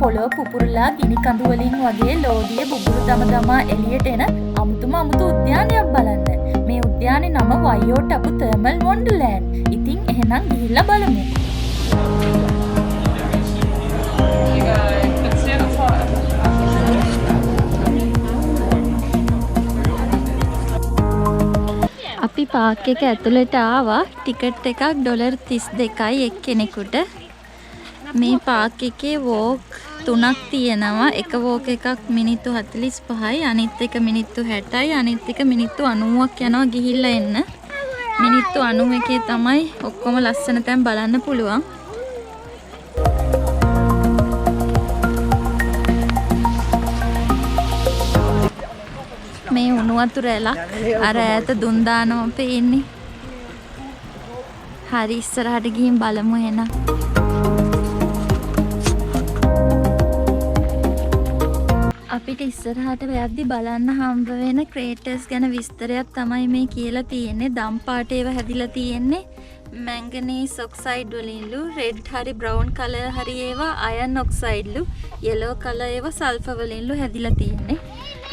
පොළොව පුපුරලා ගිනි කඳු වලින් වගේ ලෝදිය බුබුලු දමා එළියට එන අමුතුම අමුතු උද්‍යානයක් බලන්න. මේ උද්‍යානයේ නම වයෝටපු තර්මල් වොන්ඩර්ලෑන්ඩ්. ඉතින් එහෙනම් ගිහිල්ලා බලමු. අපි පාක් එක ඇතුළට ආවා. ටිකට් එකක් $32යි එක්කෙනෙකුට. මේ පාක් එකේ වෝක් 3ක් තියෙනවා. එක වෝක් එකක් මිනිත්තු 45යි, අනිත් එක මිනිත්තු 60යි, අනිත් එක මිනිත්තු 90ක් යනවා ගිහිල්ලා එන්න. මිනිත්තු 91 තමයි ඔක්කොම ලස්සන තැන් බලන්න පුළුවන්. මේ උණු වතුර ඇලක් අර ඈත දුම් දානවා පේන්නේ. හරි ඉස්සරහට ගිහින් බලමු එහෙනම්. අපිට ඉස්සරහට යද්දි බලන්න හම්බ වෙන ක්‍රේටර්ස් ගැන විස්තරයක් තමයි මේ කියලා තියෙන්නේ. දම් පාට ඒවා හැදිලා තියෙන්නේ මැංගනීස් ඔක්සයිඩ් වලින්ලු, රෙඩ් හරි බ්‍රවුන් කලර් හරි ඒවා අයන් ඔක්සයිඩ්ලු, යෙලෝ කලර් ඒවා සල්ෆර් වලින්ලු හැදිලා තියෙන්නේ.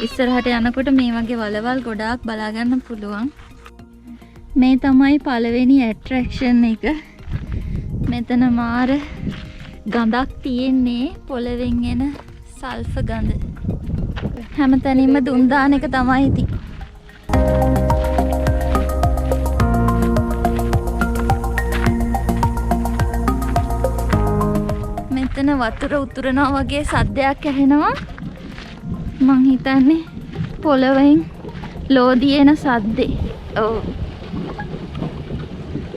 ඉස්සරහට යනකොට මේ වගේ වලවල් ගොඩාක් බලා ගන්න පුළුවන්. මේ තමයි පළවෙනි ඇට්‍රැක්ෂන් එක. මෙතන මාර ගඳක් තියෙන්නේ, පොළවෙන් එන සල්ෆර් ගඳ. හැමතැනින්ම දුම් දාන එක තමයි ඉතින්. මෙතන වතුර උතුරනවා වගේ සද්දයක් ඇහෙනවා. මං හිතන්නේ පොළවෙන් ලෝදිය එන සද්දේ. ඔව්.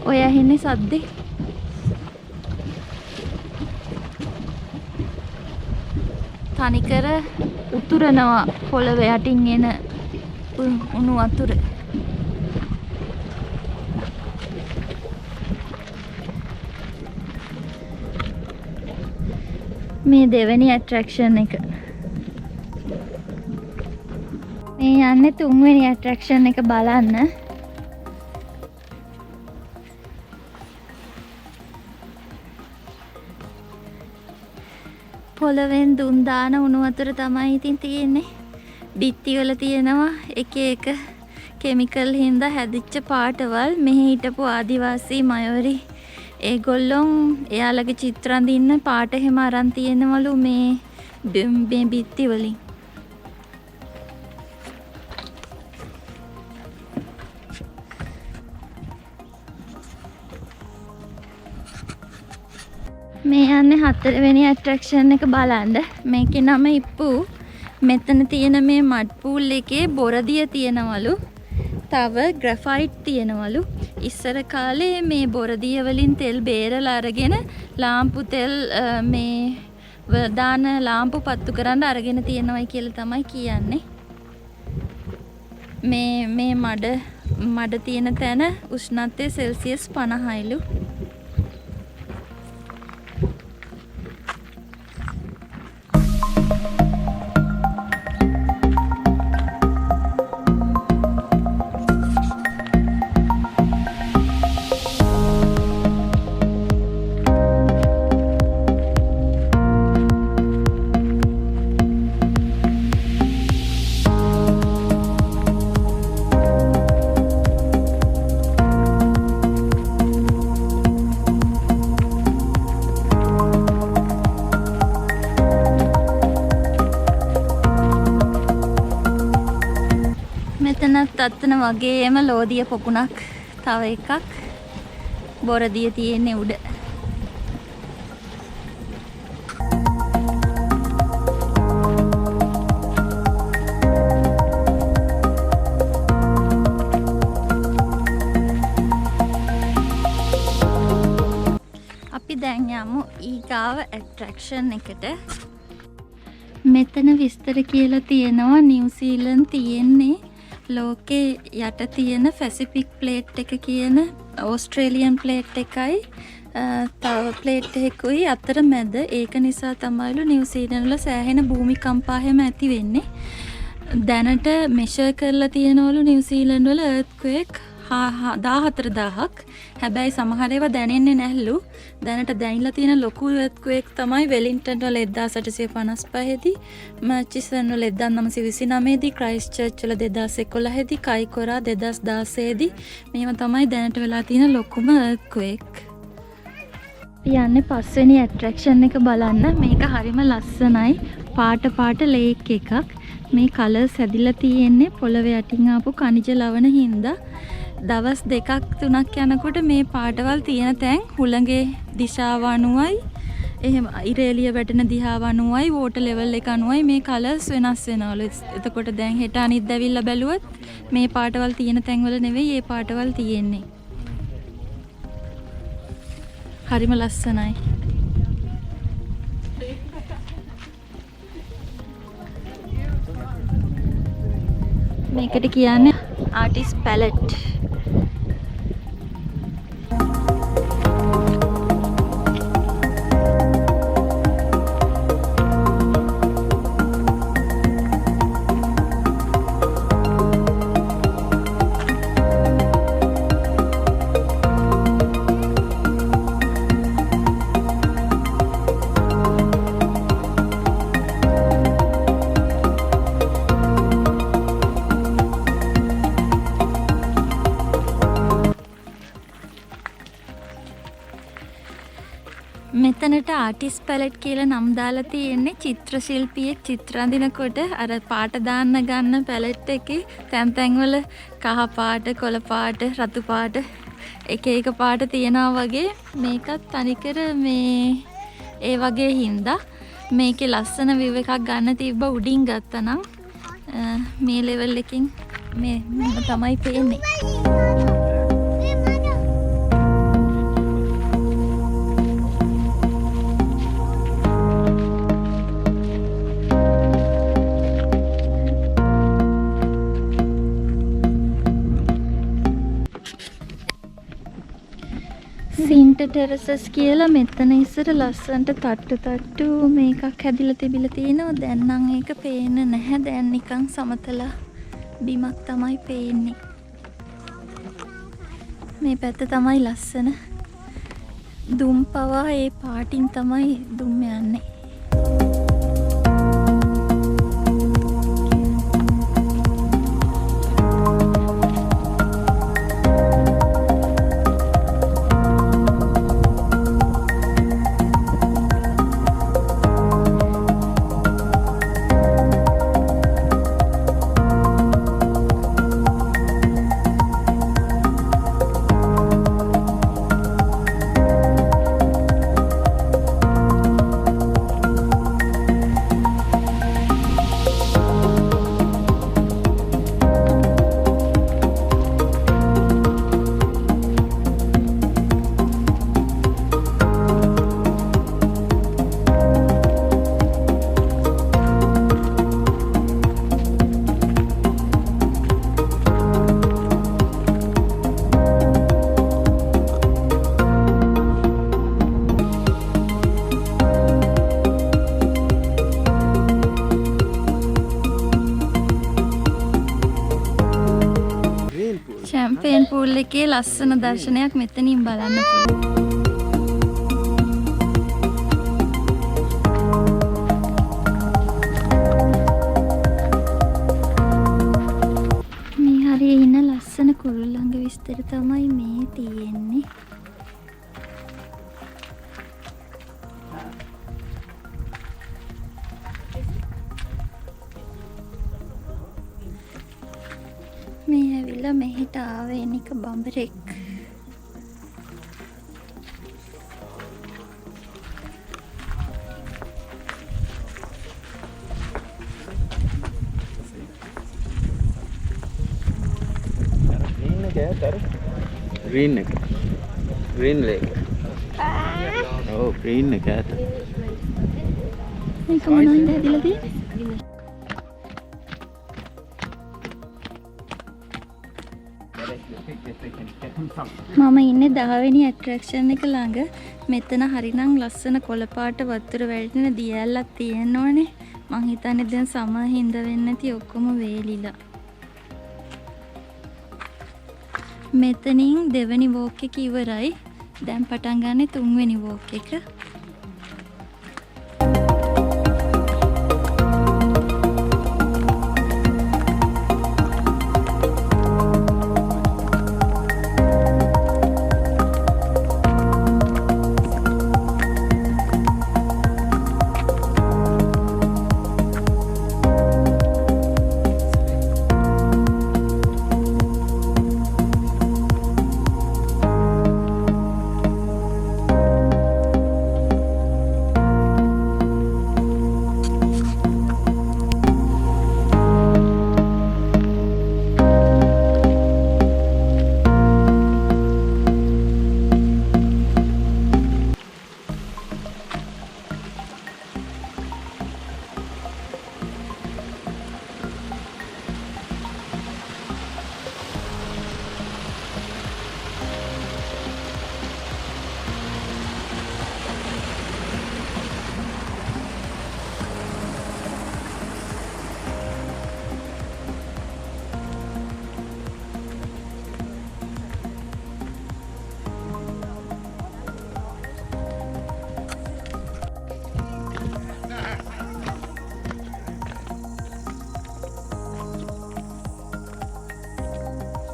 ඔය ඇහෙන්නේ සද්දේ. තනිකර උතුරනවා පොළව යටින් එන උණු වතුර. මේ දෙවෙනි ඇට්‍රැක්ෂන් එක. මේ යන්නේ තුන්වෙනි ඇට්‍රැක්ෂන් එක බලන්න. පොළවෙන් දුම් දාන උණු වතුර තමයි ඉතින් තියෙන්නේ. බිත්ති වල තියෙනවා එක එක කෙමිකල් හින්දා හැදිච්ච පාටවල්. මෙහි හිටපු ආදිවාසී මයවරි ඒගොල්ලොන් එයාලගේ චිත්‍ර අඳින්න පාට හැම අරන් තියෙනවලු මේ බිත්ති වලින්. මේ යන්නේ හතරවෙනි ඇට්‍රැක්ෂන් එක බලන්න. මේකේ නම ඉප්පු. මෙතන තියෙන මේ මඩ් පූල් එකේ බොරදිය තියෙනවලු. තව ග්‍රැෆයිට් තියෙනවලු. ඉස්සර කාලේ මේ බොරදිය වලින් තෙල් බේරලා අරගෙන ලාම්පු තෙල් මේ දාන ලාම්පු පත්තු කරන්න අරගෙන තියෙනවයි කියලා තමයි කියන්නේ. මේ මඩ තියෙන තැන උෂ්ණත්වය සෙල්සියස් 50යිලු. මෙතනත් අත්තන වගේම ලෝදිය පොකුණක් තව එකක් බොරදිය තියෙන්නේ උඩ. අපි දැන් යමු ඊගාව ඇට්‍රැක්ෂන් එකට. මෙතන විස්තර කියලා තියෙනවා නිව්සීලන්ත තියෙන්නේ ලෝකේ යට තියෙන පැසිෆික් ප්ලේට් එක කියන ඕස්ට්‍රේලියන් ප්ලේට් එකයි තව ප්ලේට් එකකුයි අතර මැද. ඒක නිසා තමයිලු නිව්සීලන්ත වල සෑහෙන භූමිකම්පා හැම ඇති වෙන්නේ. දැනට මෙෂර් කරලා තියෙනවලු නිව්සීලන්ත වල earthquake 14,000ක්. හැබැයි සමහර ඒවා දැනෙන්නේ නැහැලු. දැනට දැනිලා තියෙන ලොකු earthquake තමයි වෙලින්ටන් වල 1855 දී, මර්චිසන් වල 1929 දී, ක්‍රයිස්ට් චර්ච් වල 2011 දී, කයිකොරා 2016 දී. මේවා තමයි දැනට වෙලා තියෙන ලොකුම earthquake. යන්නේ පස්වෙනි ඇට්‍රැක්ෂන් එක බලන්න. මේක හරිම ලස්සනයි. පාට ලේක් එකක්. මේ කලර්ස් හැදිලා තියෙන්නේ පොළවේ යටින් ආපු khනිජ ලවණ හින්දා. දවස් 2-3ක් යනකොට මේ පාටවල් තියෙන තැන් හුළඟේ දිශාව අනුවයි, එහෙම ඉරේලිය වැටෙන දිහාව අනුවයි, වෝටර් ලෙවල් එක අනුවයි මේ කලර්ස් වෙනස් වෙනවලු. එතකොට දැන් හෙට අනිත් දැවිල්ල බැලුවොත් මේ පාටවල් තියෙන තැන්වල නෙවෙයි මේ පාටවල් තියෙන්නේ. හරිම ලස්සනයි. මේකට කියන්නේ ආටිස්ට් පැලට්. මෙතනට ආටිස්ට් පැලට් කියලා නම් දාලා තියෙන්නේ චිත්‍ර ශිල්පියෙක් චිත්‍ර අඳිනකොට අර පාට දාන්න ගන්න පැලට් එකේ තැන් තැන්වල කහ පාට, කොළ පාට, රතු පාට එක එක පාට තියනවා වගේ. මේකත් තනිකර මේ ඒ වගේ හින්දා මේකේ ලස්සන විව් එකක් ගන්න තිබ්බ. උඩින් ගත්තනම් මේ ලෙවල් එකකින් මේ තමයි පේන්නේ. සින්ට ටෙරසස් කියලා මෙතන ඉස්සර ලස්සන්ට තට්ටු මේකක් හැදිලා තිබිලා තියෙනවා. දැන් නම් ඒක පේන්නේ නැහැ. දැන් නිකන් සමතල බිමක් තමයි පේන්නේ. මේ පැත්ත තමයි ලස්සන. දුම් පවා ඒ පාටින් තමයි දුම් යන්නේ. චැම්පියන් පූල් එකේ ලස්සන දර්ශනයක් මෙතනින් බලන්න පුළුවන්. මේ හරියේ ඉන්න ලස්සන කුරුල්ලන්ගේ විස්තර තමයි මේ තියෙන්නේ. මේ ඇවිල්ලා මෙහෙට ආවේනික බඹරෙක්. Green එක. Green lake. Oh, green එක ඇත. මේක මොනවද ඇදලා තියෙන්නේ? මම ඉන්නේ 10 වෙනි ඇට්‍රැක්ෂන් එක ළඟ. මෙතන හරිනම් ලස්සන කොළ පාට වතුර වැටෙන දියැලක් තියෙනවනේ. මං හිතන්නේ දැන් සමහර හින්දා වෙන්නේ නැති ඔක්කොම වේලිලා. මෙතනින් දෙවැනි වෝක් එක ඉවරයි. දැන් පටන් ගන්න තුන්වෙනි වෝක් එක.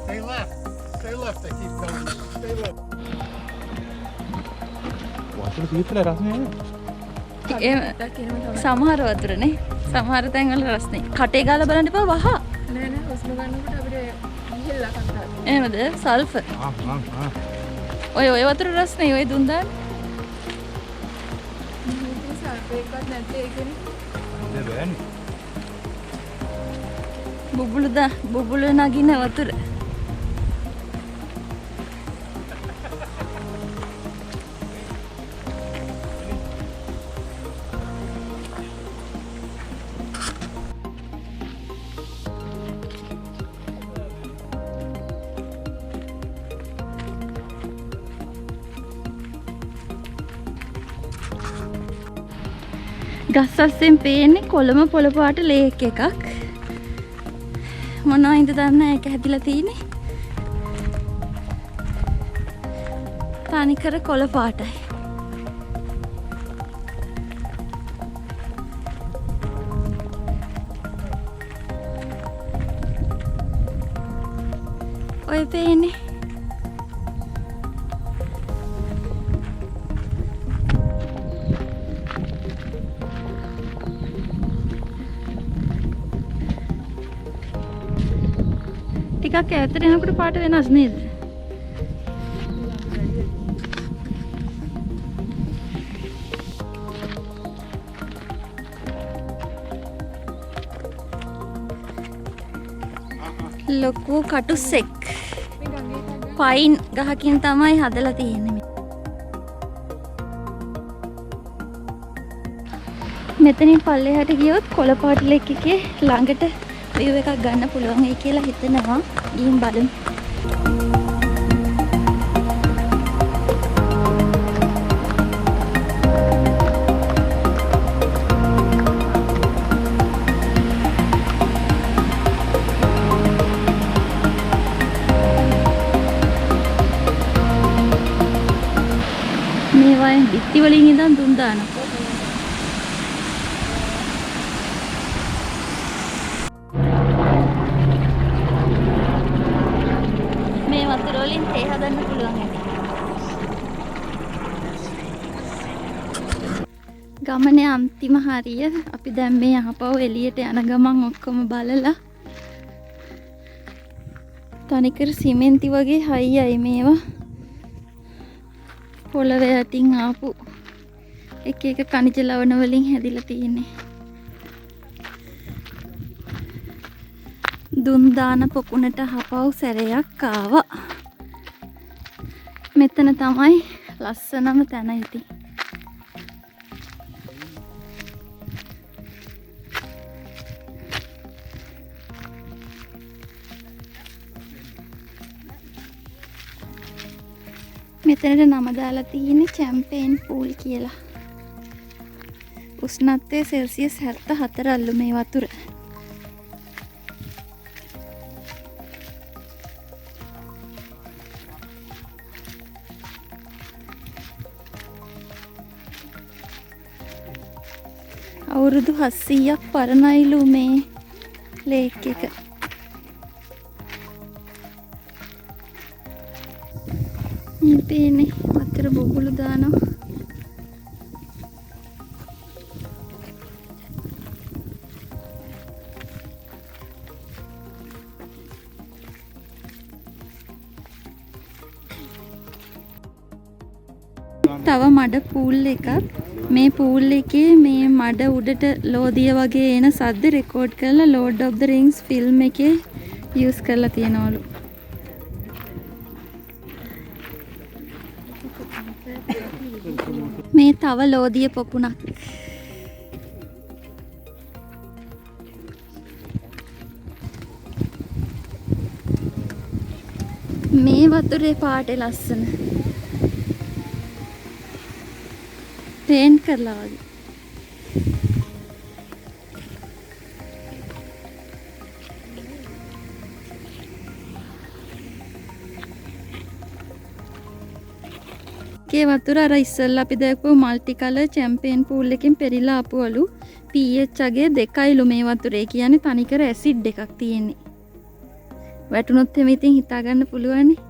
Stay left. Stay left. I keep telling you. Stay left. වතුර සීතල රස්නේ සමහර වතුරනේ. සමහර තැන්වල රස්නේ. කටේ ගාලා බලන්න එපා වහ. නෑ නෑ හුස්ම ගන්නකොට අපිට ඉහෙල්ලා කන්දා. එහෙමද? සල්ෆර්. ඔය වතුර රස්නේ. ඔය දුන් දාන්න. ඉතින් සල්ෆේට්වත් නැත්තේ ඒකනේ. බෑනේ. බුබුලු නගින වතුර. ගස් අස්සෙන් පේන්නේ කොළම පොළ පාට ලේක් එකක්. මොනවයින්ද දන්නේ ඒක හැදිලා තියෙන්නේ? තනිකර කොළ පාටයි. ඔය පේන්නේ ටිකක් ඈතට යනකොට පාට වෙනස් නේද? ලොකු කටුස්සෙක් පයින් ගහකින් තමයි හදලා තියෙන්නේ. මෙතනින් පල්ලෙහාට ගියොත් කොළ පාට ලේක් එකේ ළඟට view එකක් ගන්න පුළුවන් වෙයි කියලා හිතනවා. ගිහින් බලමු. මේවා බිත්ති වලින් ඉඳන් දුම් දානවා. වලින් තේ හදන්න පුළුවන් ඇති. ගමනේ අන්තිම හරිය අපි දැන් මේ යහපව එළියට යන ගමන් ඔක්කොම බලලා තනිකර සිමෙන්ති වගේ හයියයි මේවා. පොළවේ යටින් ආපු එක එක කනිජ ලවණ වලින් හැදිලා තියෙන්නේ. දුම් දාන පොකුණට හපව් සැරයක් ආවා. මෙතන තමයි ලස්සනම තැන ඉතින්. මෙතනට නම දාලා තියෙන්නේ චැම්පේන් පූල් කියලා. උෂ්ණත්වය සෙල්සියස් 74 අල්ලු මේ වතුර. අවුරුදු 700ක් පරණයිලු මේ ලේක් එක. මේ පේන්නේ වතුර බබුළු දානවා. තව මඩ පූල් එකක්. මේ පූල් එකේ මේ මඩ උඩට ලෝදිය වගේ එන සද්ද රෙකෝඩ් කරලා Lord of the Rings film එකේ යූස් කරලා තියනවලු. මේ තව ලෝදිය පොකුණක්. මේ වතුරේ පාටේ ලස්සන. පේන්ට් කරලා වගේ. කේ වතුර අර ඉස්සෙල්ලා අපි දැක්වු මල්ටි කලර් චැම්පියන් පූල් එකෙන් පෙරිලා ආපුවලු. pH අගේ 2යිලු මේ වතුරේ. කියන්නේ තනිකර ඇසිඩ් එකක් තියෙන්නේ. වැටුනොත් එමෙ ඉතින් හිතා ගන්න පුළුවන්නේ.